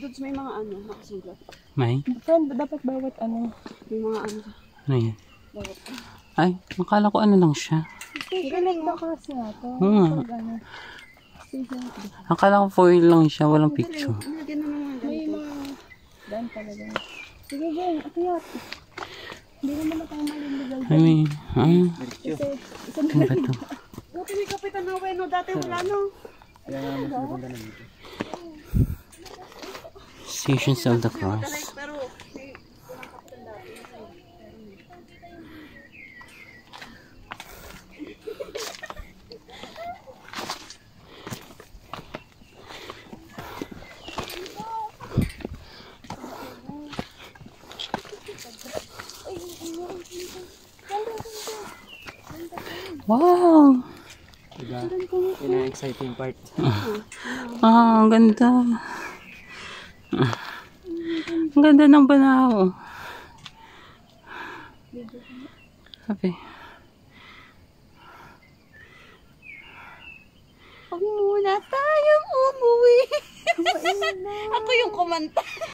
Doon may mga ano, nakasulat. May? Friend, dapat bawat ano. May mga ano. Ano yan? Bawat. Ay, nakala ko ano lang siya. Galing na cross nga to. Hmm. Ano. Akala ko foil lang siya, walang picture. Nilagyan na naman May ganito. mga daan talaga. Sige, Jen. Akiyat. Hindi naman na tayo maliligal. I mean, Kasi, ano ba ito? Buti may kapitan na bueno. Dati wala no. Stations of the Cross. Pero Wow! Diba? Yun ang exciting part. Ang ganda. Ang ganda ng banaw. Sabi. huwag muna tayong umuwi. Ako yung kumanta.